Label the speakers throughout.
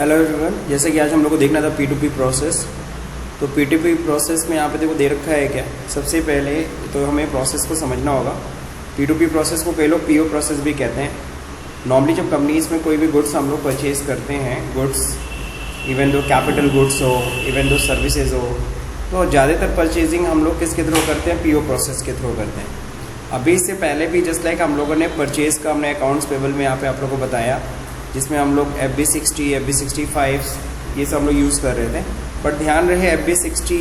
Speaker 1: Hello everyone, जैसे कि आज हम लोग को देखना था P2P प्रोसेस। तो P2P प्रोसेस में यहाँ पे देखो दे रखा है क्या। सबसे पहले तो हमें प्रोसेस को समझना होगा। P2P प्रोसेस को कई लोग PO प्रोसेस भी कहते हैं। नॉर्मली जब कंपनीज में कोई भी गुड्स हम लोग परचेज करते हैं, goods even though capital goods हो, इवन दो सर्विसेज हो, तो ज़्यादातर परचेजिंग हम लोग किसके थ्रू करते हैं? PO प्रोसेस के थ्रू करते हैं। अभी इससे पहले भी जस्ट लाइक हम लोगों ने परचेज़ का हमने अकाउंट्स पेबल में यहाँ पे आप लोगों को बताया, जिसमें हम लोग FB60, FB65 ये सब हम लोग यूज़ कर रहे थे। बट ध्यान रहे FB60,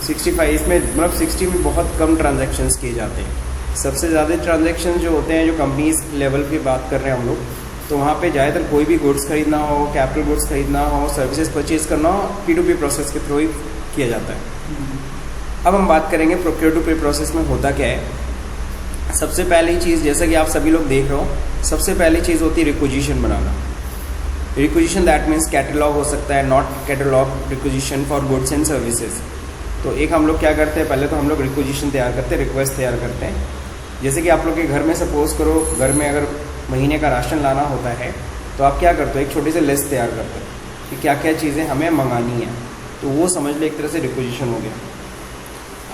Speaker 1: 65 इसमें मतलब 60 में बहुत कम ट्रांजैक्शंस किए जाते हैं। सबसे ज़्यादा ट्रांजैक्शन जो होते हैं, जो कंपनीज लेवल की बात कर रहे हैं हम लोग, तो वहाँ पे ज़्यादातर कोई भी गुड्स खरीदना हो, कैपिटल गुड्स खरीदना हो, सर्विसेज परचेज करना हो, P2P प्रोसेस के थ्रू ही किया जाता है। अब हम बात करेंगे प्रोक्योर टू पे प्रोसेस में होता क्या है। सबसे पहली चीज़, जैसा कि आप सभी लोग देख रहे हो, सबसे पहली चीज़ होती है requisition banana. Requisition that means catalogue हो सकता है, not catalogue requisition for goods and services. तो एक हम लोग क्या करते हैं, पहले तो हम लोग रिक्विजिशन तैयार करते हैं, रिक्वेस्ट तैयार करते हैं। जैसे कि आप लोग के घर में सपोज करो, घर में अगर महीने का राशन लाना होता है, तो आप क्या करते हो? एक छोटी सी लिस्ट तैयार करते हो कि क्या क्या चीज़ें हमें मंगानी है। तो वो समझ ले एक तरह से रिक्विजिशन हो गया।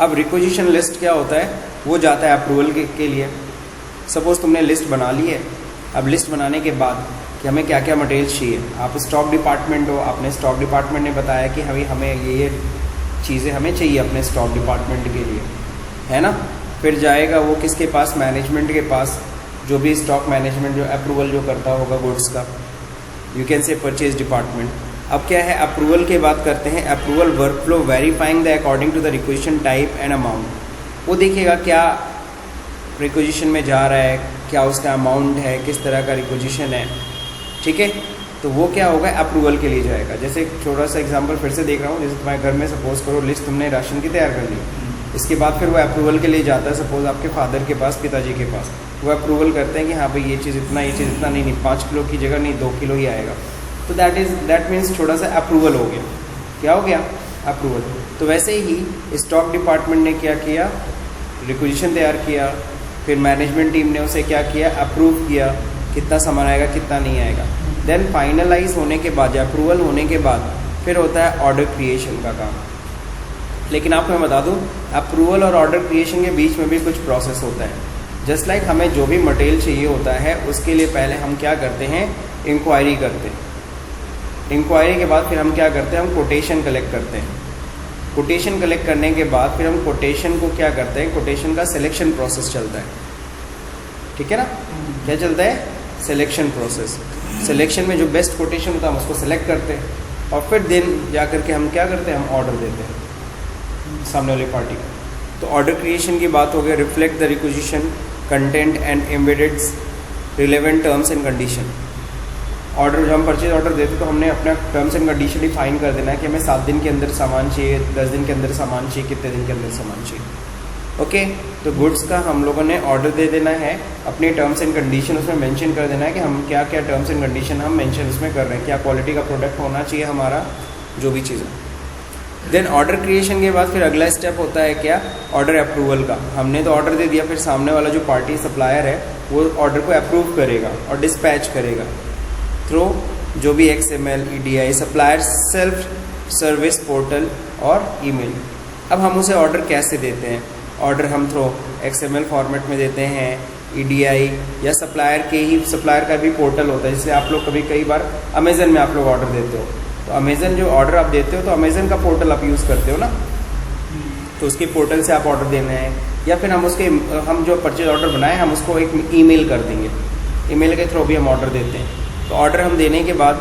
Speaker 1: अब रिक्विजिशन लिस्ट क्या होता है? वो जाता है अप्रूवल के लिए। सपोज़ तुमने लिस्ट बना ली है। अब लिस्ट बनाने के बाद कि हमें क्या क्या मटेरियल चाहिए, आप स्टॉक डिपार्टमेंट हो, अपने स्टॉक डिपार्टमेंट ने बताया कि हमें ये चीज़ें हमें चाहिए अपने स्टॉक डिपार्टमेंट के लिए, है ना। फिर जाएगा वो किसके पास? मैनेजमेंट के पास, जो भी स्टॉक मैनेजमेंट जो अप्रूवल जो करता होगा गुड्स का, you can say purchase department. अब क्या है, अप्रूवल की बात करते हैं। Approval workflow verifying the according to the requisition type and amount. वो देखेगा क्या रिक्वेजिशन में जा रहा है, क्या उसका अमाउंट है, किस तरह का रिक्वेजिशन है, ठीक है। तो वो क्या होगा, अप्रूवल के लिए जाएगा। जैसे एक छोटा सा एग्जांपल फिर से देख रहा हूँ। जैसे तुम्हारे घर में सपोज करो लिस्ट तुमने राशन की तैयार कर ली, इसके बाद फिर वो अप्रूवल के लिए जाता है। सपोज आपके फादर के पास, पिताजी के पास, वो अप्रूवल करते हैं कि हाँ भाई ये चीज़ इतना, ये चीज़ इतना, नहीं 5 किलो की जगह नहीं 2 किलो ही आएगा। तो दैट मीन्स छोटा सा अप्रूवल हो गया। क्या हो गया? अप्रूवल। तो वैसे ही स्टॉक डिपार्टमेंट ने क्या किया? रिक्वेजिशन तैयार किया। फिर मैनेजमेंट टीम ने उसे क्या किया? अप्रूव किया, कितना सामान आएगा, कितना नहीं आएगा। देन फाइनलाइज होने के बाद, या अप्रूवल होने के बाद, फिर होता है ऑर्डर क्रिएशन का काम। लेकिन आपको मैं बता दूं, अप्रूवल और ऑर्डर क्रिएशन के बीच में भी कुछ प्रोसेस होता है। जस्ट लाइक हमें जो भी मटेरियल चाहिए होता है, उसके लिए पहले हम क्या करते हैं? इंक्वायरी करते हैं। इंक्वायरी के बाद फिर हम क्या करते हैं? हम कोटेशन कलेक्ट करते हैं। कोटेशन कलेक्ट करने के बाद फिर हम कोटेशन को क्या करते हैं? कोटेशन का सिलेक्शन प्रोसेस चलता है, ठीक है ना। क्या चलता है? Selection process. सिलेक्शन में जो बेस्ट कोटेशन होता है हम उसको सिलेक्ट करते हैं, और फिर दिन जा करके हम क्या करते हैं? हम ऑर्डर देते हैं सामने वाली पार्टी को। तो ऑर्डर क्रिएशन की बात हो गई। Reflect the requisition content and embedded relevant terms and condition. Order जब हम परचेज ऑर्डर देते तो हमने अपना टर्म्स एंड कंडीशन डिफाइन कर देना है कि हमें 7 दिन के अंदर सामान चाहिए, 10 दिन के अंदर सामान चाहिए, कितने दिन के अंदर सामान चाहिए। ओके, तो गुड्स का हम लोगों ने ऑर्डर दे देना है, अपने टर्म्स एंड कंडीशन उसमें मेंशन कर देना है कि हम क्या क्या टर्म्स एंड कंडीशन हम मेंशन उसमें कर रहे हैं, क्या क्वालिटी का प्रोडक्ट होना चाहिए हमारा, जो भी चीज़ है। देन ऑर्डर क्रिएशन के बाद फिर अगला स्टेप होता है क्या? ऑर्डर अप्रूवल का। हमने तो ऑर्डर दे दिया, फिर सामने वाला जो पार्टी सप्लायर है वो ऑर्डर को अप्रूव करेगा और डिस्पैच करेगा थ्रू जो भी XML, EDI, supplier self service portal और ईमेल। अब हम उसे ऑर्डर कैसे देते हैं? ऑर्डर हम थ्रू XML फॉर्मेट में देते हैं, EDI या सप्लायर का भी पोर्टल होता है। जिससे आप लोग कई बार अमेज़न में आप लोग ऑर्डर देते हो, तो अमेज़न जो ऑर्डर आप देते हो तो अमेज़न का पोर्टल आप यूज़ करते हो ना, तो उसके पोर्टल से आप ऑर्डर देना है। या फिर हम जो परचेज ऑर्डर बनाए हम उसको एक ईमेल कर देंगे, ईमेल के थ्रू भी हम ऑर्डर देते हैं। तो ऑर्डर हम देने के बाद,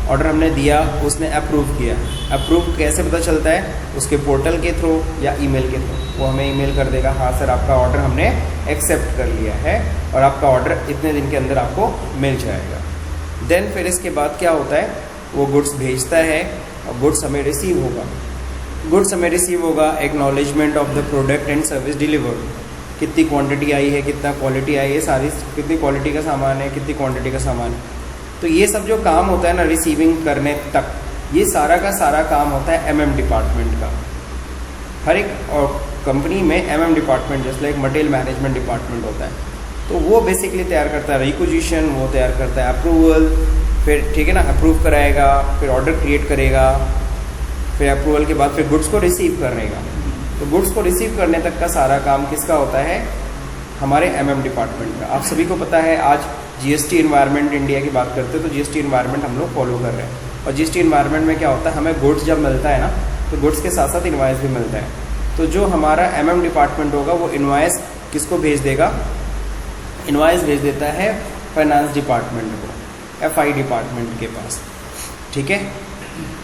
Speaker 1: ऑर्डर हमने दिया, उसने अप्रूव किया। अप्रूव कैसे पता चलता है? उसके पोर्टल के थ्रू या ईमेल के थ्रू। वो हमें ईमेल कर देगा, हाँ सर आपका ऑर्डर हमने एक्सेप्ट कर लिया है और आपका ऑर्डर इतने दिन के अंदर आपको मिल जाएगा। देन फिर इसके बाद क्या होता है? वो गुड्स भेजता है और गुड्स हमें रिसीव होगा। Acknowledgement of the product and service delivered. कितनी क्वांटिटी आई है, कितना क्वालिटी आई है, सारी कितनी क्वालिटी का सामान है, कितनी क्वांटिटी का सामान है। तो ये सब जो काम होता है ना, रिसीविंग करने तक, ये सारा का सारा काम होता है MM डिपार्टमेंट का। हर एक कंपनी में MM डिपार्टमेंट जैसे एक मटेरियल मैनेजमेंट डिपार्टमेंट होता है, तो वो बेसिकली तैयार करता है रिक्वेजिशन, वो तैयार करता है अप्रूवल, फिर ठीक है ना, अप्रूव कराएगा, फिर ऑर्डर क्रिएट करेगा, फिर अप्रूवल के बाद फिर गुड्स को रिसीव करेगा। तो गुड्स को रिसीव करने तक का सारा काम किसका होता है? हमारे MM डिपार्टमेंट का। आप सभी को पता है आज GST इन्वायरमेंट इंडिया की बात करते हैं तो GST इन्वायरमेंट हम लोग फॉलो कर रहे हैं। और GST इन्वायरमेंट में क्या होता है, हमें गुड्स जब मिलता है ना तो गुड्स के साथ साथ इन्वाइस भी मिलता है। तो जो हमारा MM डिपार्टमेंट होगा वो इन्वाइस किसको भेज देगा? इन्वाइस भेज देता है फाइनेंस डिपार्टमेंट को, FI डिपार्टमेंट के पास। ठीक है,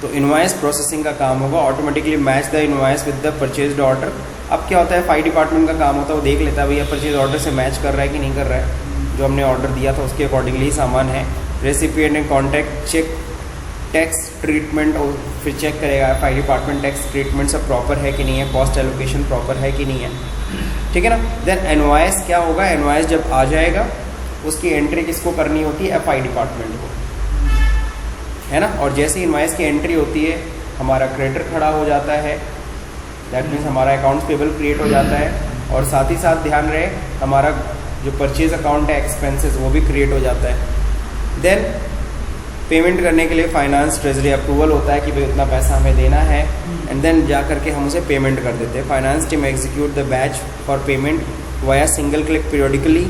Speaker 1: तो इन्वाइस प्रोसेसिंग का काम होगा, automatically match the invoice with the purchased order. अब क्या होता है, FI डिपार्टमेंट का काम होता है वो देख लेता है भैया परचेज ऑर्डर से मैच कर रहा है कि नहीं कर रहा है, जो हमने ऑर्डर दिया था उसके अकॉर्डिंगली ही सामान है। Recipient and contact check tax treatment, और फिर चेक करेगा FI डिपार्टमेंट टैक्स ट्रीटमेंट सब प्रॉपर है कि नहीं है, कॉस्ट एलोकेशन प्रॉपर है कि नहीं है। ठीक है ना। देन इनवॉइस क्या होगा, इनवॉइस जब आ जाएगा उसकी एंट्री किसको करनी होती है? FI डिपार्टमेंट को, है ना। और जैसे इनवॉइस की एंट्री होती है हमारा क्रेडिटर खड़ा हो जाता है, दैट मीन्स हमारा अकाउंट्स पेबल क्रिएट हो जाता है। और साथ ही साथ ध्यान रहे हमारा जो परचेज अकाउंट है एक्सपेंसेस वो भी क्रिएट हो जाता है। देन पेमेंट करने के लिए फाइनेंस ट्रेजरी अप्रूवल होता है कि भाई उतना पैसा हमें देना है, एंड देन जा करके हम उसे पेमेंट कर देते हैं। Finance team execute the batch for payment via single click periodically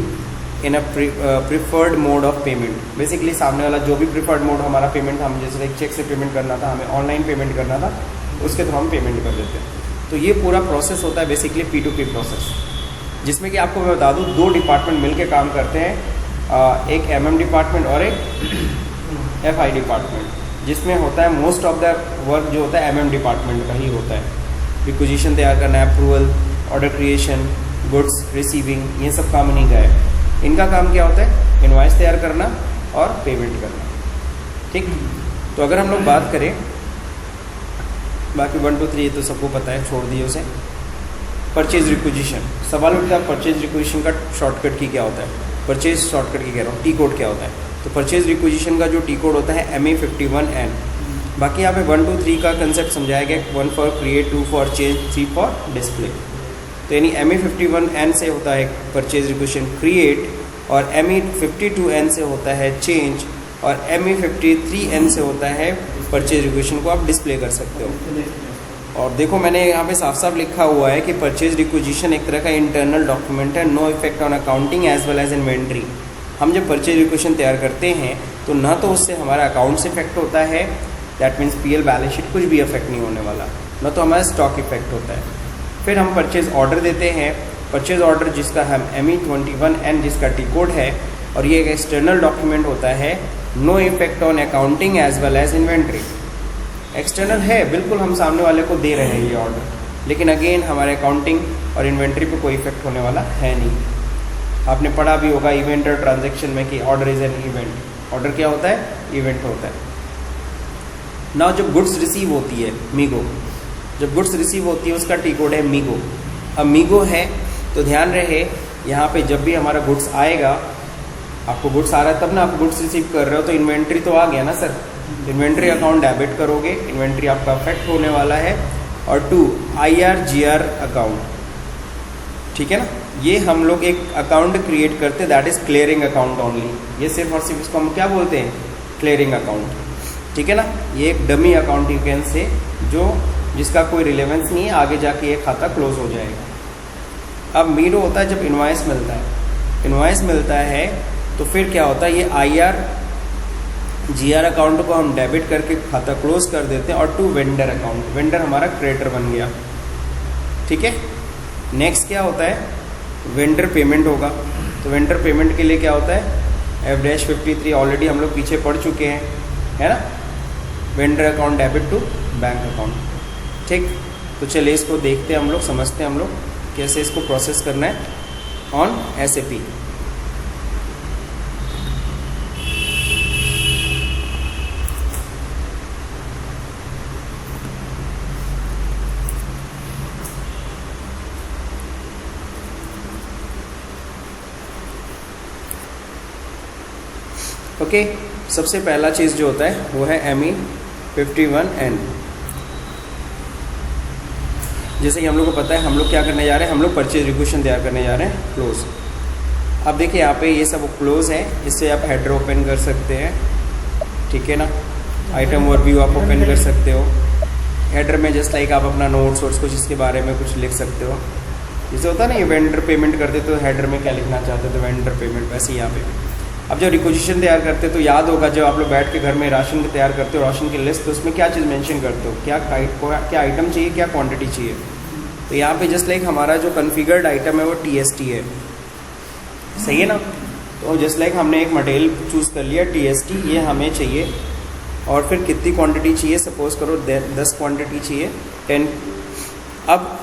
Speaker 1: in a preferred mode of payment. Basically सामने वाला जो भी प्रिफर्ड मोड हमारा पेमेंट, हम जैसे एक चेक से पेमेंट करना था, हमें ऑनलाइन पेमेंट करना था, उसके थ्रू हम पेमेंट कर देते हैं। तो ये पूरा प्रोसेस होता है बेसिकली P2P प्रोसेस, जिसमें कि आपको मैं बता दूँ 2 डिपार्टमेंट मिलके काम करते हैं, एक MM डिपार्टमेंट और एक FI डिपार्टमेंट, जिसमें होता है मोस्ट ऑफ द वर्क जो होता है MM डिपार्टमेंट का ही होता है। रिक्विजिशन तैयार करना, approval, order creation, goods receiving, ये सब काम इन्हीं का है। इनका काम क्या होता है? इनवॉइस तैयार करना और पेमेंट करना। ठीक, तो अगर हम लोग बात करें बाकी 1 2 3 ये तो सबको पता है, छोड़ दिए उसे। परचेज रिक्विजिशन, सवाल उठता है परचेज रिक्विजिशन का शॉर्टकट की क्या होता है, परचेज शॉर्टकट की कह रहा हूँ, टी कोड क्या होता है। तो परचेज रिक्विजिशन का जो टी कोड होता है ME51N। बाकी यहाँ पे 1 2 3 का कंसेप्ट समझाया गया, 1 for create, 2 for change, 3 for display. तो यानी ME51N से होता है परचेज रिक्विजिशन क्रिएट, और ME52N से होता है चेंज, और ME53N से होता है परचेज रिक्विजिशन को आप डिस्प्ले कर सकते हो। और देखो मैंने यहाँ पे साफ साफ लिखा हुआ है कि परचेज रिक्विजिशन एक तरह का इंटरनल डॉक्यूमेंट है, no effect on accounting as well as inventory. हम जब परचेज रिक्विजिशन तैयार करते हैं तो ना तो उससे हमारा अकाउंट्स इफेक्ट होता है, that means PL balance sheet कुछ भी इफेक्ट नहीं होने वाला, ना तो हमारा स्टॉक इफेक्ट होता है। फिर हम परचेज ऑर्डर देते हैं, परचेज ऑर्डर जिसका हम ME21N जिसका टी कोड है, और ये एक एक्सटर्नल डॉक्यूमेंट होता है, no effect on accounting as well as inventory. External है, बिल्कुल हम सामने वाले को दे रहे हैं ये ऑर्डर, लेकिन अगेन हमारे अकाउंटिंग और इन्वेंट्री पे कोई इफेक्ट होने वाला है नहीं। आपने पढ़ा भी होगा इवेंट और ट्रांजैक्शन में कि order is an event. Order क्या होता है? इवेंट होता है। नाउ जब गुड्स रिसीव होती है, मीगो, जब गुड्स रिसीव होती है उसका टी कोड है मीगो। अब मीगो है तो ध्यान रहे यहाँ पे जब भी हमारा गुड्स आएगा, आपको गुड्स आ रहा है तब ना आप गुड्स रिसीव कर रहे हो, तो इन्वेंट्री तो आ गया ना सर, इन्वेंट्री अकाउंट डेबिट करोगे, इन्वेंट्री आपका अफेक्ट होने वाला है। और 2 IRGR अकाउंट, ठीक है ना, ये हम लोग एक अकाउंट क्रिएट करते हैं, that is clearing account only. ये सिर्फ और सिर्फ इसको हम क्या बोलते हैं? क्लियरिंग अकाउंट, ठीक है ना। ये एक डमी अकाउंट यू कैन से, जो जिसका कोई रिलेवेंस नहीं है, आगे जाके ये खाता क्लोज हो जाएगा। अब मीरो होता है जब इन्वाइस मिलता है, इन्वाइस मिलता है तो फिर क्या होता है, ये IRGR अकाउंट को हम डेबिट करके खाता क्लोज कर देते हैं। और 2 वेंडर अकाउंट, वेंडर हमारा क्रेडिटर बन गया, ठीक है। नेक्स्ट क्या होता है? वेंडर पेमेंट होगा। तो वेंडर पेमेंट के लिए क्या होता है? F-53 ऑलरेडी हम लोग पीछे पढ़ चुके हैं, है ना। Vendor account debit to bank account, ठीक। तो चलिए इसको देखते हैं हम लोग, समझते हैं हम लोग कैसे इसको प्रोसेस करना है ऑन SAP। ओके, सबसे पहला चीज़ जो होता है वो है ME51N। जैसे कि हम लोग को पता है हम लोग क्या करने जा रहे हैं, हम लोग परचेज रिक्विजिशन तैयार करने जा रहे हैं, क्लोज। अब देखिए यहाँ पे ये सब क्लोज है, इससे आप हेडर ओपन कर सकते हैं, ठीक है ना। आइटम ओवरव्यू आप ओपन कर सकते हो। हेडर में जस्ट लाइक आप अपना नोट्स और कुछ इसके बारे में कुछ लिख सकते हो। जैसे होता है ना, ये वेंडर पेमेंट करते तो हेडर में क्या लिखना चाहते हो तो वेंडर पेमेंट, वैसे यहाँ पे अब जब रिक्विजिशन तैयार करते हो तो याद होगा जब आप लोग बैठ के घर में राशन तैयार करते हो, राशन की लिस्ट, तो उसमें क्या चीज़ मेंशन करते हो, क्या आइटम चाहिए, क्या क्वांटिटी चाहिए। तो यहाँ पे जस्ट लाइक हमारा जो कन्फिगर्ड आइटम है वो TST है, सही है ना। तो जस्ट लाइक हमने एक मटेरियल चूज़ कर लिया TST, ये हमें चाहिए, और फिर कितनी क्वांटिटी चाहिए, सपोज करो 10 क्वांटिटी चाहिए 10। अब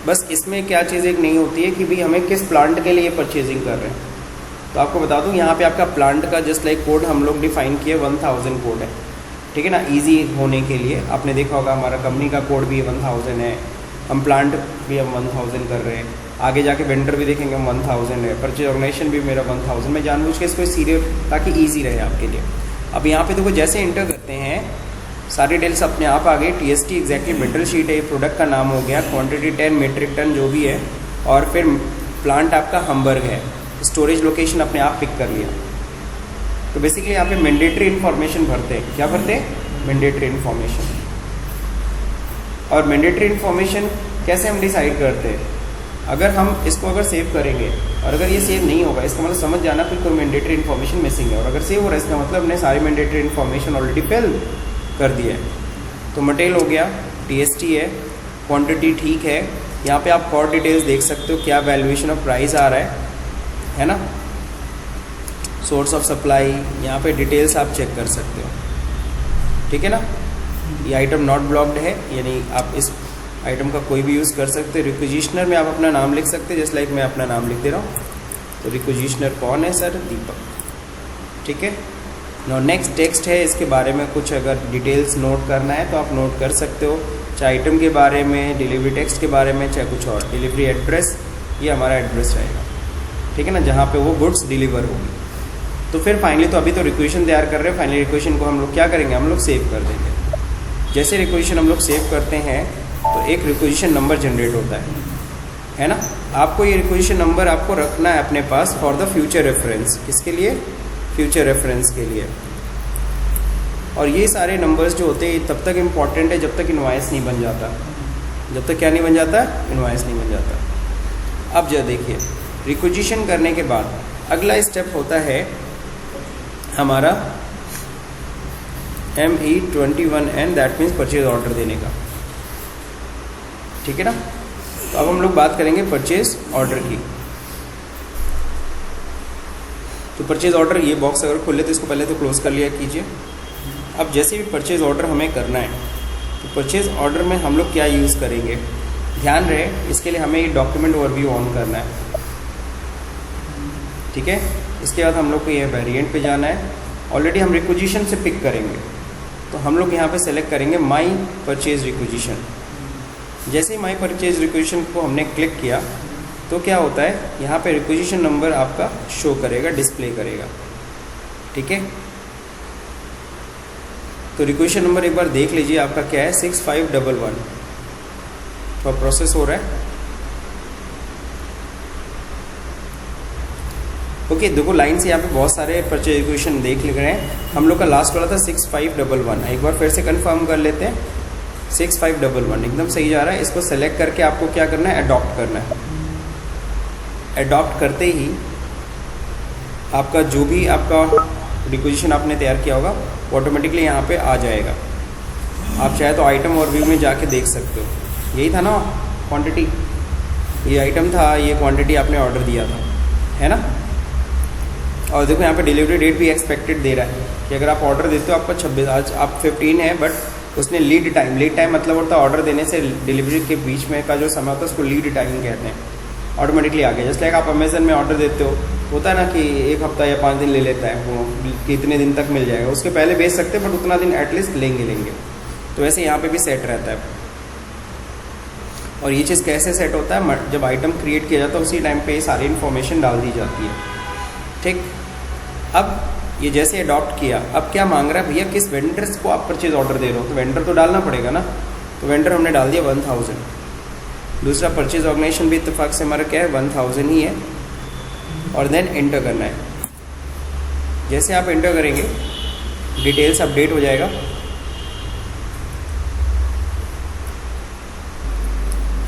Speaker 1: बस इसमें क्या चीज़ एक नहीं होती है कि भाई हमें किस प्लांट के लिए परचेजिंग कर रहे हैं। तो आपको बता दूं यहाँ पे आपका प्लांट का जस्ट लाइक कोड हम लोग डिफाइन किए 1000 कोड है, ठीक है ना, इजी होने के लिए। आपने देखा होगा हमारा कंपनी का कोड भी 1000 है, हम प्लांट भी हम 1000 कर रहे हैं, आगे जाके वेंडर भी देखेंगे हम 1000 है, परचेज ऑर्गेनाइजेशन भी मेरा 1000। मैं जानबूझ के इसको सीरियल ताकि ईजी रहे आपके लिए। अब यहाँ पे देखो जैसे इंटर करते हैं सारी डिटेल्स अपने आप आ गई। TST एग्जैक्टली मेटल शीट है, प्रोडक्ट का नाम हो गया, क्वांटिटी 10 मीट्रिक टन जो भी है, और फिर प्लांट आपका हम्बर्ग है, स्टोरेज लोकेशन अपने आप पिक कर लिया। तो बेसिकली यहाँ पे मैंडेटरी इन्फॉर्मेशन भरते हैं, क्या भरते हैं, मैंडेटरी इन्फॉर्मेशन। और मैंडेटरी इन्फॉर्मेशन कैसे हम डिसाइड करते हैं, अगर हम इसको अगर सेव करेंगे और अगर ये सेव नहीं होगा इसका मतलब समझ जाना फिर कोई मैंडेटरी इन्फॉर्मेशन मिसिंग है, और अगर सेव हो रहा है इसका मतलब हमने सारी मैंडेटरी इन्फॉर्मेशन ऑलरेडी फिल कर दिया है। तो मटेरियल हो गया, TST है, क्वांटिटी ठीक है, यहाँ पे आप और डिटेल्स देख सकते हो, क्या वैल्यूएशन ऑफ प्राइस आ रहा है ना, सोर्स ऑफ सप्लाई, यहाँ पे डिटेल्स आप चेक कर सकते हो, ठीक है ना। ये आइटम नॉट ब्लॉक्ड है, यानी आप इस आइटम का कोई भी यूज़ कर सकते हो। रिक्विजिशनर में आप अपना नाम लिख सकते हैं, जस्ट लाइक मैं अपना नाम लिख दे रहा हूँ। तो रिक्विजिशनर कौन है सर, दीपक, ठीक है। नो नेक्स्ट टेक्स्ट है, इसके बारे में कुछ अगर डिटेल्स नोट करना है तो आप नोट कर सकते हो, चाहे आइटम के बारे में, डिलीवरी टेक्स्ट के बारे में, चाहे कुछ और। डिलीवरी एड्रेस, ये हमारा एड्रेस रहेगा, ठीक है ना, जहाँ पे वो गुड्स डिलीवर होगी। तो फिर फाइनली तो अभी तो रिक्वेशन तैयार कर रहे हैं, फाइनली रिक्वेशन को हम लोग क्या करेंगे, हम लोग सेव कर देंगे। जैसे रिक्वेशन हम लोग सेव करते हैं तो एक रिक्वेशन नंबर जनरेट होता है ना। आपको ये रिक्वेशन नंबर आपको रखना है अपने पास फॉर द फ्यूचर रेफरेंस। किसके लिए, फ्यूचर रेफरेंस के लिए। और ये सारे नंबर्स जो होते हैं तब तक इम्पॉर्टेंट है जब तक इनवॉइस नहीं बन जाता। जब तक क्या नहीं बन जाता, इनवॉइस नहीं बन जाता। अब जो देखिए रिक्वेजिशन करने के बाद अगला स्टेप होता है हमारा ME21N, that means purchase order देने का, ठीक है ना। तो अब हम लोग बात करेंगे परचेज ऑर्डर की। तो परचेज ऑर्डर, ये बॉक्स अगर खोले तो इसको पहले तो क्लोज कर लिया कीजिए। अब जैसे भी परचेज ऑर्डर हमें करना है तो परचेज ऑर्डर में हम लोग क्या यूज़ करेंगे, ध्यान रहे, इसके लिए हमें ये डॉक्यूमेंट ओवरव्यू ऑन करना है, ठीक है। इसके बाद हम लोग को ये वेरिएंट पे जाना है। ऑलरेडी हम रिक्विजिशन से पिक करेंगे, तो हम लोग यहाँ पे सेलेक्ट करेंगे माई परचेज रिक्विजिशन। जैसे ही माई परचेज रिक्विजिशन को हमने क्लिक किया तो क्या होता है, यहाँ पे रिक्विजिशन नंबर आपका शो करेगा, डिस्प्ले करेगा, ठीक है। तो रिक्विजिशन नंबर एक बार देख लीजिए आपका क्या है, 6511। तो प्रोसेस हो रहा है, ओके। देखो लाइन से यहाँ पे बहुत सारे परचेज रिक्विजिशन देख लिख रहे हैं। हम लोग का लास्ट वाला था 6511। एक बार फिर से कंफर्म कर लेते हैं, 6511 एकदम सही जा रहा है। इसको सेलेक्ट करके आपको क्या करना है, अडॉप्ट करना है। अडॉप्ट करते ही आपका जो भी आपका रिक्विजिशन आपने तैयार किया होगा ऑटोमेटिकली यहाँ पे आ जाएगा। आप चाहे तो आइटम ओवरव्यू में जाके देख सकते हो। यही था ना क्वांटिटी, ये आइटम था, ये क्वांटिटी आपने ऑर्डर दिया था, है ना। और देखो यहाँ पे डिलीवरी डेट भी एक्सपेक्टेड दे रहा है कि अगर आप ऑर्डर देते हो आपका 26, आज आप 15 है, बट उसने लीड टाइम मतलब होता है ऑर्डर देने से डिलीवरी के बीच में का जो समय होता है उसको लीड टाइम कहते हैं। ऑटोमेटिकली आ गया। जैसे लाइक आप अमेजन में ऑर्डर देते हो, होता है ना कि 1 हफ्ता या 5 दिन ले लेता है वो, कितने दिन तक मिल जाएगा, उसके पहले भेज सकते हैं बट उतना दिन एटलीस्ट लेंगे। तो वैसे यहाँ पे भी सेट रहता है। और ये चीज़ कैसे सेट होता है, जब आइटम क्रिएट किया जाता है उसी टाइम पे सारी इन्फॉर्मेशन डाल दी जाती है, ठीक। अब ये जैसे अडॉप्ट किया, अब क्या मांग रहा है भैया, किस वेंडर्स को आप परचेज ऑर्डर दे रहे हो, तो वेंडर तो डालना पड़ेगा ना। तो वेंडर हमने डाल दिया 1000। दूसरा परचेज ऑर्गेनाइजेशन भी इत्तेफाक से हमारा क्या है 1000 ही है, और देन एंटर करना है। जैसे आप एंटर करेंगे डिटेल्स अपडेट हो जाएगा।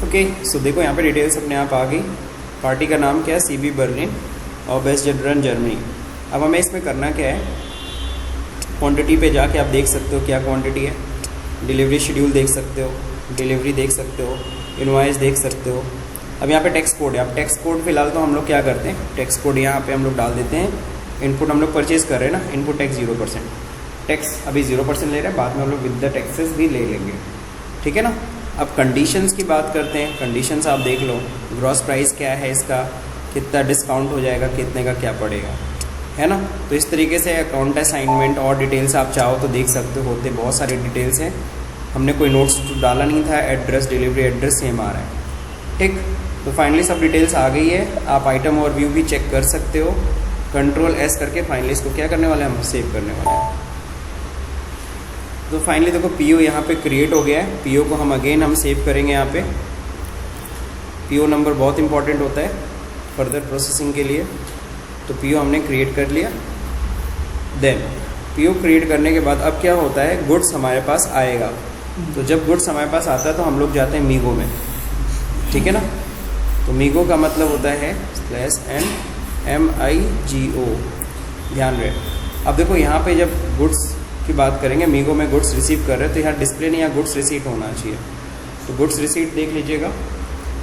Speaker 1: ओके, सो देखो यहाँ पे डिटेल्स अपने आप आ गई। पार्टी का नाम क्या है, CB बर्लिन और वेस्ट जर्मन जर्मनी। अब हमें इसमें करना क्या है, क्वांटिटी पे जाके आप देख सकते हो क्या क्वांटिटी है, डिलीवरी शेड्यूल देख सकते हो, डिलीवरी देख सकते हो, इनवॉइस देख सकते हो। अब यहाँ पे टैक्स कोड है। अब टैक्स कोड फिलहाल तो हम लोग क्या करते हैं, टैक्स कोड यहाँ पे हम लोग डाल देते हैं। इनपुट हम लोग परचेज़ कर रहे हैं ना, इनपुट टैक्स 0%, टैक्स अभी 0% ले रहे हैं, बाद में हम लोग विद द टैक्सेस भी ले लेंगे, ठीक है ना। अब कंडीशंस की बात करते हैं। कंडीशंस आप देख लो, ग्रॉस प्राइस क्या है इसका, कितना डिस्काउंट हो जाएगा, कितने का क्या पड़ेगा, है ना। तो इस तरीके से अकाउंट असाइनमेंट और डिटेल्स आप चाहो तो देख सकते हो, होते बहुत सारी डिटेल्स हैं। हमने कोई नोट्स डाला नहीं था, एड्रेस डिलीवरी एड्रेस सेम आ रहा है, ठीक। तो फाइनली सब डिटेल्स आ गई है। आप आइटम और व्यू भी चेक कर सकते हो। Ctrl+S करके फाइनली इसको क्या करने वाले हैं, हम सेव करने वाले हैं। तो फाइनली देखो PO यहाँ पे क्रिएट हो गया है। PO को हम अगेन हम सेव करेंगे यहाँ पे। PO नंबर बहुत इंपॉर्टेंट होता है फर्दर प्रोसेसिंग के लिए। तो PO हमने क्रिएट कर लिया। देन PO क्रिएट करने के बाद अब क्या होता है, गुड्स हमारे पास आएगा। तो जब गुड्स हमारे पास आता है तो हम लोग जाते हैं मीगो में, ठीक है ना। तो मीगो का मतलब होता है /MIGO, ध्यान रहे। अब देखो यहाँ पे जब गुड्स की बात करेंगे, मीगो में गुड्स रिसीव कर रहे हैं तो यहाँ डिस्प्ले नहीं, यहाँ गुड्स रिसीट होना चाहिए। तो गुड्स रिसीट देख लीजिएगा।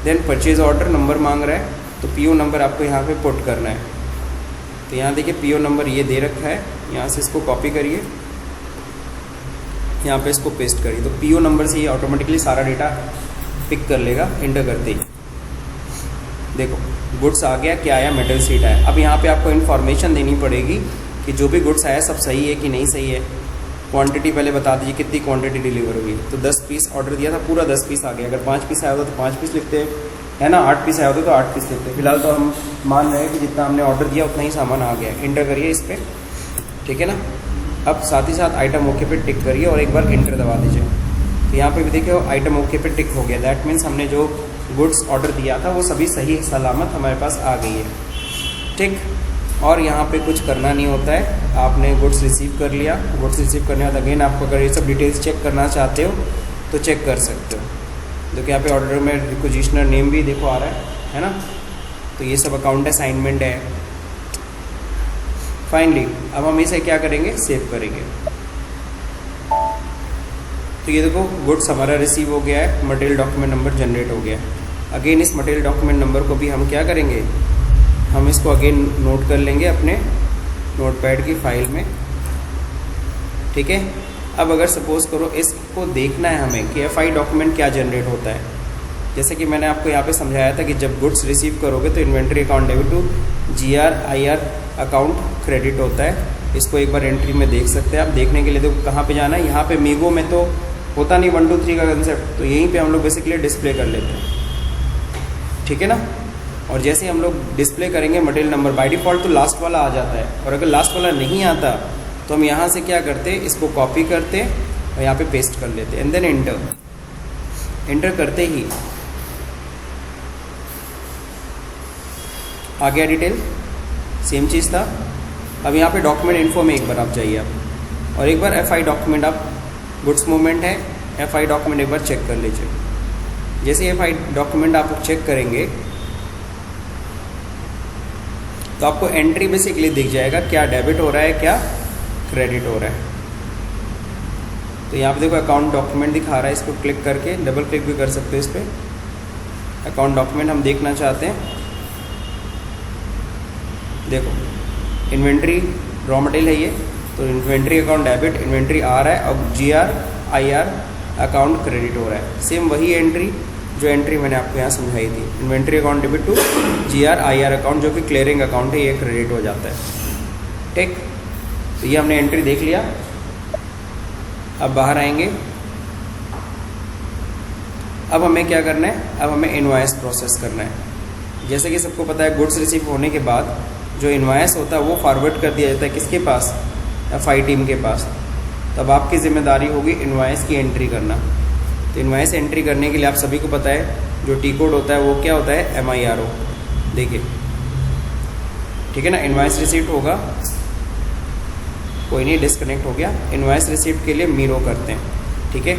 Speaker 1: देन परचेज ऑर्डर नंबर मांग रहा है, तो PO नंबर आपको यहाँ पे पुट करना है। तो यहाँ देखिए PO नंबर ये दे रखा है, यहाँ से इसको कॉपी करिए, यहाँ पे इसको पेस्ट करिए। तो PO नंबर से ये ऑटोमेटिकली सारा डेटा पिक कर लेगा इंटर करते ही। देखो गुड्स आ गया, क्या आया, मेटल शीट आया। अब यहाँ पे आपको इन्फॉर्मेशन देनी पड़ेगी कि जो भी गुड्स आया सब सही है कि नहीं सही है। क्वांटिटी पहले बता दीजिए कितनी क्वांटिटी डिलीवर हुई। तो 10 पीस ऑर्डर दिया था, पूरा 10 पीस आ गया। अगर 5 पीस आया होता तो 5 पीस लिखते है ना, 8 पीस आया होता तो 8 पीस लिखते। फिलहाल तो हम मान रहे हैं कि जितना हमने ऑर्डर दिया उतना ही सामान आ गया। इंटर करिए इस पर, ठीक है ना। अब साथ ही साथ आइटम ओके पे टिक करिए और एक बार इंटर दबा दीजिए। तो यहाँ पे भी देखिए आइटम ओके पे टिक हो गया। दैट मीन्स हमने जो गुड्स ऑर्डर दिया था वो सभी सही सलामत हमारे पास आ गई है, ठीक। और यहाँ पे कुछ करना नहीं होता है, आपने गुड्स रिसीव कर लिया। गुड्स रिसीव करने के बाद अगेन आपको अगर ये सब डिटेल्स चेक करना चाहते हो तो चेक कर सकते हो। देखो यहाँ पे ऑर्डर में रिक्विजिशनर नेम भी देखो आ रहा है ना। तो ये सब अकाउंट असाइनमेंट है। फाइनली अब हम इसे क्या करेंगे, सेव करेंगे। तो ये देखो गुड्स हमारा रिसीव हो गया है, मटेरियल डॉक्यूमेंट नंबर जनरेट हो गया। अगेन इस मटेरियल डॉक्यूमेंट नंबर को भी हम क्या करेंगे, हम इसको अगेन नोट कर लेंगे अपने नोटपैड की फाइल में, ठीक है। अब अगर सपोज करो इसको देखना है हमें कि FI डॉक्यूमेंट क्या जनरेट होता है। जैसे कि मैंने आपको यहाँ पे समझाया था कि जब गुड्स रिसीव करोगे तो inventory account debit to GR IR account credit होता है। इसको एक बार एंट्री में देख सकते हैं आप। देखने के लिए देखो कहाँ पे जाना है, यहाँ पे मीगो में तो होता नहीं 1 2 3 का कंसेप्ट, तो यहीं पे हम लोग बेसिकली डिस्प्ले कर लेते हैं, ठीक है ना। और जैसे हम लोग डिस्प्ले करेंगे मटेरियल नंबर, बाय डिफ़ॉल्ट तो लास्ट वाला आ जाता है। और अगर लास्ट वाला नहीं आता तो हम यहाँ से क्या करते, इसको कॉपी करते और यहाँ पे पेस्ट कर लेते, एंड देन एंटर करते ही आ गया डिटेल, सेम चीज़ था। अब यहाँ पे डॉक्यूमेंट इन्फो में एक बार आप जाइए आप, और एक बार FI डॉक्यूमेंट आप, गुड्स मूवमेंट है, FI डॉक्यूमेंट एक बार चेक कर लीजिए। जैसे FI डॉक्यूमेंट आप चेक करेंगे तो आपको एंट्री बेसिकली दिख जाएगा क्या डेबिट हो रहा है, क्या क्रेडिट हो रहा है। तो यहाँ पे देखो अकाउंट डॉक्यूमेंट दिखा रहा है, इसको क्लिक करके डबल क्लिक भी कर सकते हो इस पर। अकाउंट डॉक्यूमेंट हम देखना चाहते हैं, देखो इन्वेंट्री रॉ मटेरियल है ये, तो इन्वेंट्री अकाउंट डेबिट, इन्वेंट्री आ रहा है, और GR IR अकाउंट क्रेडिट हो रहा है। सेम वही एंट्री जो एंट्री मैंने आपको यहाँ समझाई थी, inventory account debit to GR IR account, जो कि क्लियरिंग अकाउंट है, ये क्रेडिट हो जाता है, ठीक। तो ये हमने एंट्री देख लिया। अब बाहर आएंगे। अब हमें क्या करना है, अब हमें इनवॉइस प्रोसेस करना है। जैसे कि सबको पता है गुड्स रिसीव होने के बाद जो इनवॉइस होता है वो फॉरवर्ड कर दिया जाता है किसके पास, FI टीम के पास। तब आपकी जिम्मेदारी होगी इनवॉइस की एंट्री करना। तो इनवॉइस एंट्री करने के लिए आप सभी को पता है जो T कोड होता है वो क्या होता है, MIRO, देखिए, ठीक है ना। इनवॉइस रिसीट होगा, कोई नहीं, डिस्कनेक्ट हो गया। इनवॉइस रिसीप्ट के लिए मीरो करते हैं, ठीक है।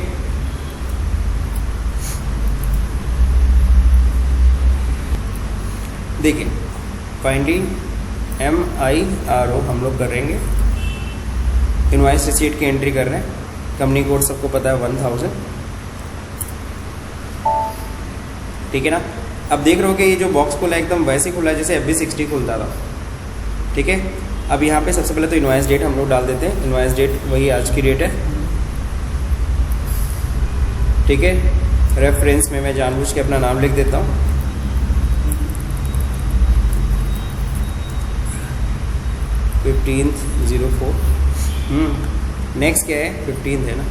Speaker 1: देखिए फाइनली MIRO हम लोग करेंगे, इनवॉइस रिसीट की एंट्री कर रहे हैं। कंपनी कोड सबको पता है 1000, ठीक है ना। अब देख रहे हो कि ये जो बॉक्स खुला है एकदम वैसे खुला है जैसे FB60 खुलता था, ठीक है। अब यहाँ पे सबसे पहले तो इनवॉइस डेट हम लोग डाल देते हैं। इनवॉइस डेट वही आज की डेट है, ठीक है। रेफरेंस में मैं जानबूझ के अपना नाम लिख देता हूँ, (15/04). नेक्स्ट क्या है, 15 है ना,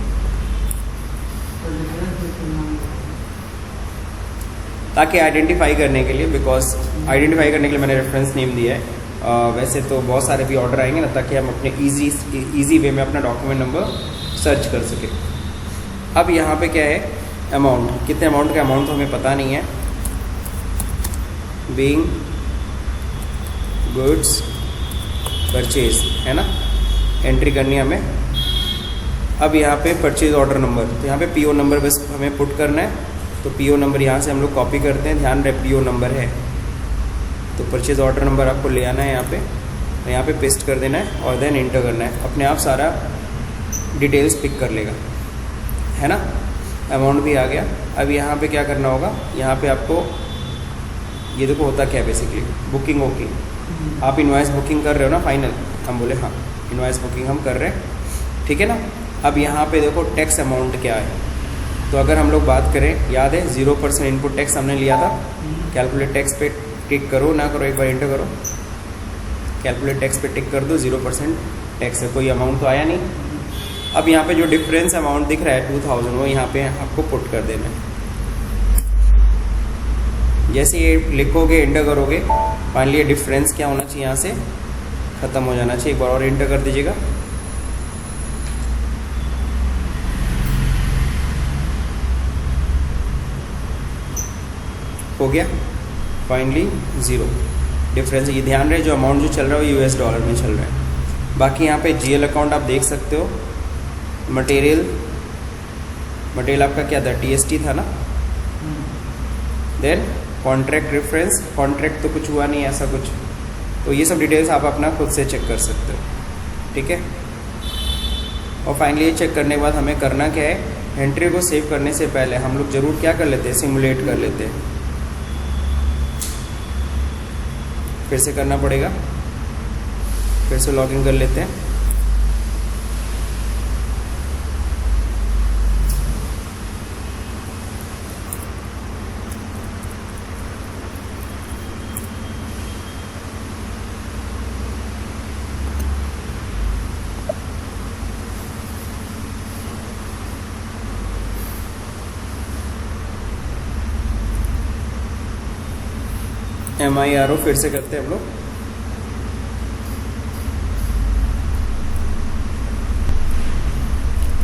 Speaker 1: ताकि आइडेंटिफाई करने के लिए, बिकॉज आइडेंटिफाई करने के लिए मैंने रेफरेंस नेम दिया है। वैसे तो बहुत सारे भी ऑर्डर आएंगे ना, ताकि हम अपने इजी वे में अपना डॉक्यूमेंट नंबर सर्च कर सके। अब यहाँ पे क्या है, अमाउंट, कितने अमाउंट का अमाउंट तो हमें पता नहीं है। बीइंग गुड्स परचेज है ना, एंट्री करनी है हमें। अब यहाँ पे परचेज ऑर्डर नंबर, तो यहाँ पे PO नंबर बस हमें पुट करना है। तो PO नंबर यहाँ से हम लोग कॉपी करते हैं, ध्यान रहे PO नंबर है। तो परचेज ऑर्डर नंबर आपको ले आना है यहाँ पे पेस्ट कर देना है और देन इंटर करना है। अपने आप सारा डिटेल्स पिक कर लेगा, है ना। अमाउंट भी आ गया। अब यहाँ पे क्या करना होगा, यहाँ पे आपको ये देखो होता क्या है बेसिकली, बुकिंग होगी। आप इनवॉइस बुकिंग कर रहे हो ना, फाइनल, हम बोले हाँ इनवॉइस बुकिंग हम कर रहे हैं, ठीक है ना। अब यहाँ पे देखो टैक्स अमाउंट क्या है। तो अगर हम लोग बात करें, याद है 0% इनपुट टैक्स हमने लिया था। कैलकुलेट टैक्स पे टिक करो ना करो, एक बार इंटर करो, कैलकुलेट टैक्स पे टिक कर दो, 0% टैक्स है, कोई अमाउंट तो आया नहीं। अब यहाँ पे जो डिफरेंस अमाउंट दिख रहा है 2000, वो यहाँ पे आपको पुट कर देना है। जैसे ये लिखोगे, इंटर करोगे, फाइनली ये डिफरेंस क्या होना चाहिए, यहाँ से ख़त्म हो जाना चाहिए। एक बार और इंटर कर दीजिएगा। हो गया, फाइनली 0 डिफरेंस। ये ध्यान रहे जो अमाउंट जो चल रहा है वो US डॉलर में चल रहा है। बाकी यहाँ पे GL अकाउंट आप देख सकते हो। मटेरियल आपका क्या था, TST था ना। देन कॉन्ट्रैक्ट रेफरेंस, कॉन्ट्रैक्ट तो कुछ हुआ नहीं ऐसा कुछ, तो ये सब डिटेल्स आप अपना खुद से चेक कर सकते हो, ठीक है। और फाइनली ये चेक करने के बाद हमें करना क्या है, एंट्री को सेव करने से पहले हम लोग जरूर क्या कर लेते हैं, सिमुलेट कर लेते हैं। फिर से करना पड़ेगा, फिर से लॉगिन कर लेते हैं। MIRO फिर से करते हैं हम लोग।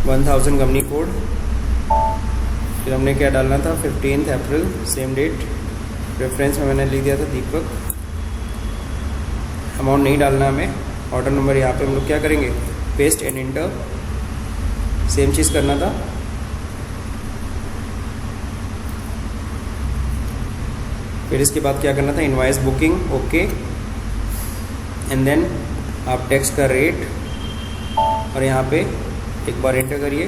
Speaker 1: $1000 कंपनी कोड, फिर हमने क्या डालना था, 15 अप्रैल, सेम डेट। रेफरेंस में मैंने लिख दिया था दीपक। अमाउंट नहीं डालना हमें। ऑर्डर नंबर यहाँ पे हम लोग क्या करेंगे, पेस्ट एंड इंटर, सेम चीज़ करना था। फिर इसके बाद क्या करना था, invoice booking, okay, and then आप टैक्स का रेट और यहाँ पे एक बार एंटर करिए,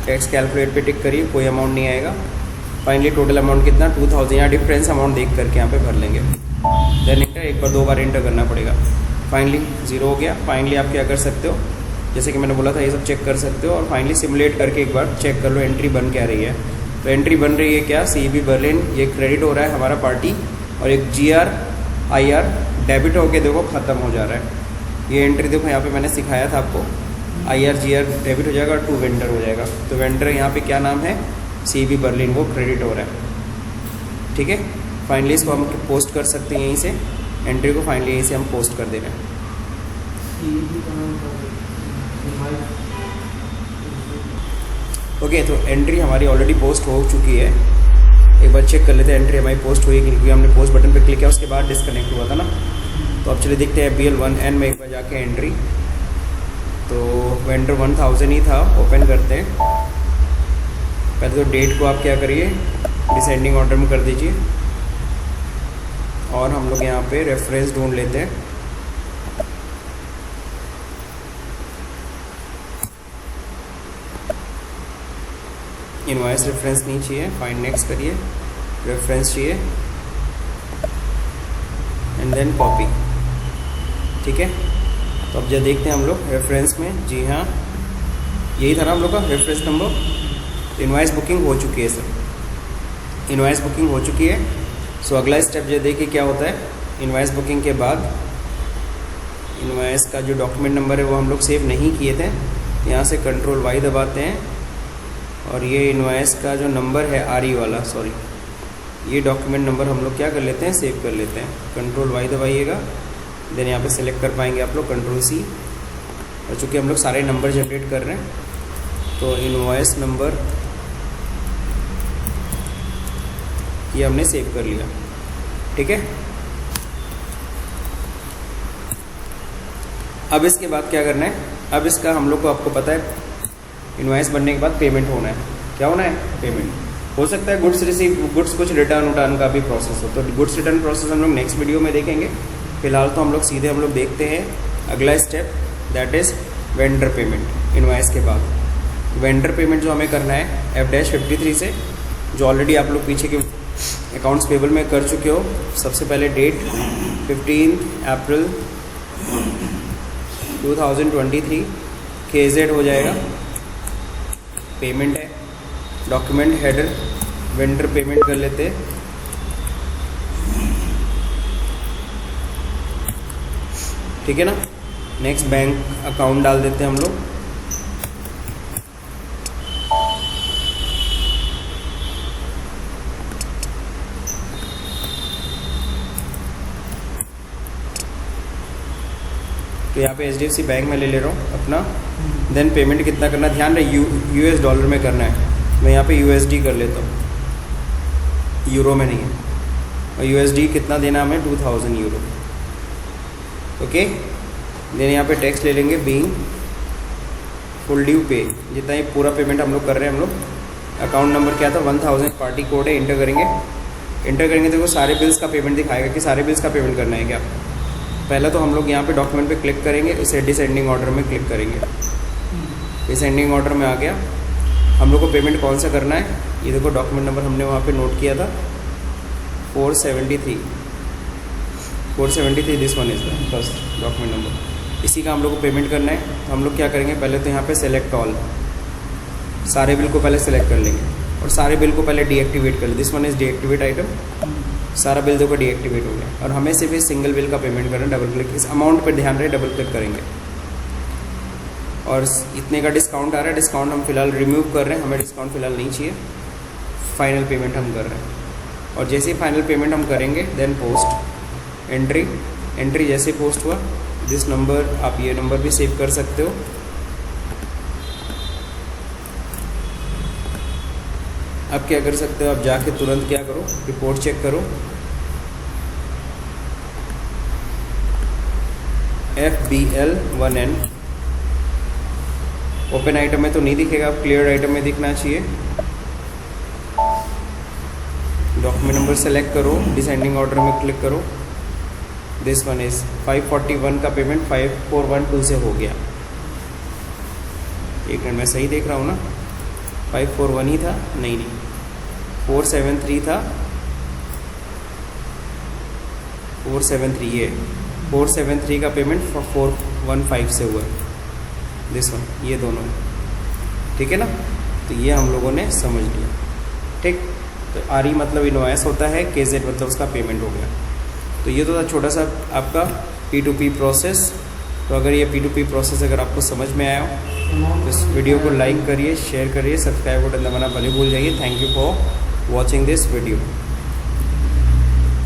Speaker 1: टैक्स कैलकुलेट पे टिक करिए, कोई अमाउंट नहीं आएगा। फाइनली टोटल अमाउंट कितना, 2000, यहाँ डिफरेंस अमाउंट देख करके यहाँ पे भर लेंगे। देन इंटर, एक बार 2 बार एंटर करना पड़ेगा। फाइनली 0 हो गया। फाइनली आप क्या कर सकते हो, जैसे कि मैंने बोला था ये सब चेक कर सकते हो। और फाइनली सिमुलेट करके एक बार चेक कर लो एंट्री बन क्या रही है। तो एंट्री बन रही है क्या, CEB बर्लिन, ये क्रेडिट हो रहा है हमारा पार्टी, और एक GR/IR डेबिट होके देखो ख़त्म हो जा रहा है। ये एंट्री देखो यहाँ पे मैंने सिखाया था आपको, IR/GR डेबिट हो जाएगा और टू वेंडर हो जाएगा। तो वेंडर यहाँ पे क्या नाम है, CEB बर्लिन, वो क्रेडिट हो रहा है, ठीक है। फाइनली इसको हम पोस्ट कर सकते हैं यहीं से, एंट्री को फाइनली यहीं से हम पोस्ट कर दे रहे हैं। ओके, तो एंट्री हमारी ऑलरेडी पोस्ट हो चुकी है। एक बार चेक कर लेते हैं एंट्री हमारी पोस्ट हुई कि नहीं। हमने पोस्ट बटन पर क्लिक किया, उसके बाद डिस्कनेक्ट हुआ था ना। तो अब चलिए देखते हैं BL1N में एक बार जाके एंट्री तो वेंडर 1000 ही था। ओपन करते हैं। पहले तो डेट को आप क्या करिए, डिसेंडिंग ऑर्डर में कर दीजिए और हम लोग यहाँ पे रेफरेंस ढूंढ लेते हैं। इनवॉइस रेफरेंस नहीं चाहिए, फाइंड नेक्स्ट करिए, रेफरेंस चाहिए एंड देन कॉपी। ठीक है, तो अब जब देखते हैं हम लोग रेफरेंस में, जी हाँ यही था ना हम लोग का रेफरेंस नंबर। इनवॉइस बुकिंग हो चुकी है सर, इनवॉइस बुकिंग हो चुकी है। सो अगला स्टेप जो देखिए क्या होता है। इनवॉइस बुकिंग के बाद इनवॉइस का जो डॉक्यूमेंट नंबर है वो हम लोग सेव नहीं किए थे, यहाँ से कंट्रोल वाई दबाते हैं और ये इनवॉइस का जो नंबर है आरई वाला, सॉरी ये डॉक्यूमेंट नंबर हम लोग क्या कर लेते हैं, सेव कर लेते हैं। कंट्रोल वाई दबाइएगा, देन यहाँ पे सिलेक्ट कर पाएंगे आप लोग कंट्रोल सी। और चूँकि हम लोग सारे नंबर जनरेट कर रहे हैं तो इनवॉइस नंबर ये हमने सेव कर लिया। ठीक है, अब इसके बाद क्या करना है, अब इसका हम लोग को आपको पता है इनवॉइस बनने के बाद पेमेंट होना है। क्या होना है, पेमेंट। हो सकता है गुड्स रिसीव, गुड्स कुछ रिटर्न का भी प्रोसेस हो, तो गुड्स रिटर्न प्रोसेस हम लोग नेक्स्ट वीडियो में देखेंगे। फिलहाल तो हम लोग सीधे हम लोग देखते हैं अगला step, that is vendor payment. Invoice के बाद वेंडर पेमेंट जो हमें करना है F-53 से, जो ऑलरेडी आप लोग पीछे के अकाउंट्स पेबल में कर चुके हो। सबसे पहले डेट 15 अप्रैल 2023 KZ हो जाएगा। पेमेंट है, डॉक्यूमेंट हेडर वेंडर पेमेंट कर लेते हैं। ठीक है ना, नेक्स्ट बैंक अकाउंट डाल देते हैं हम लोग। तो यहाँ पे HDFC बैंक में ले रहा हूँ अपना। देन पेमेंट कितना करना, ध्यान रहे US डॉलर में करना है। मैं यहाँ पे USD कर लेता हूँ, यूरो में नहीं है। और USD कितना देना हमें, 2000 यूरो। ओके, देन यहाँ पे टैक्स ले लेंगे बीइंग फुल ड्यू पे, जितना ही पूरा पेमेंट हम लोग कर रहे हैं हम लोग। अकाउंट नंबर क्या था, 1000, पार्टी कोड है, इंटर करेंगे। इंटर करेंगे तो वो सारे बिल्स का पेमेंट दिखाएगा कि सारे बिल्स का पेमेंट करना है क्या। पहले तो हम लोग यहाँ पे डॉक्यूमेंट पे क्लिक करेंगे, उसे डिसेंडिंग ऑर्डर में क्लिक करेंगे। डिसेंडिंग ऑर्डर में आ गया। हम लोग को पेमेंट कौन सा करना है, ये देखो डॉक्यूमेंट नंबर हमने वहाँ पे नोट किया था 473, this one is the first document number. इसी का हम लोग को पेमेंट करना है। तो हम लोग क्या करेंगे, पहले तो यहाँ पे सेलेक्ट ऑल, सारे बिल को पहले सेलेक्ट कर लेंगे और सारे बिल को पहले डीएक्टिवेट कर लें। This one is deactivate item, सारा बिल देखो डीएक्टिवेट हो गया। और हमें सिर्फ सिंगल बिल का पेमेंट करना है। डबल क्लिक, इस अमाउंट पर ध्यान रहे, डबल क्लिक करेंगे और इतने का डिस्काउंट आ रहा है। डिस्काउंट हम फिलहाल रिमूव कर रहे हैं, हमें डिस्काउंट फिलहाल नहीं चाहिए। फाइनल पेमेंट हम कर रहे हैं और जैसे ही फाइनल पेमेंट हम करेंगे देन पोस्ट एंट्री। एंट्री जैसे पोस्ट हुआ, दिस नंबर, आप ये नंबर भी सेव कर सकते हो। अब क्या कर सकते हो, आप जाके तुरंत क्या करो, रिपोर्ट चेक करो। FBL1N ओपन आइटम में तो नहीं दिखेगा, आप क्लियर आइटम में दिखना चाहिए। डॉक्यूमेंट नंबर सेलेक्ट करो, डिसेंडिंग ऑर्डर में क्लिक करो। दिस वन इज 541 का पेमेंट 5412 से हो गया। एक मिनट, मैं सही देख रहा हूँ ना, 541 ही था, नहीं 473 था, 473, ये 473 का पेमेंट 415 से हुआ, दिस वन, ये दोनों, ठीक है ना। तो ये हम लोगों ने समझ लिया, ठीक। तो आरई मतलब इनवॉइस होता है, KZ मतलब उसका पेमेंट हो गया। तो ये तो था छोटा सा आपका P2P प्रोसेस। तो अगर ये P2P प्रोसेस अगर आपको समझ में आया हो तो इस वीडियो को लाइक करिए, शेयर करिए, सब्सक्राइब बटन दबाना भले भूल जाइए। Thank you for watching this video.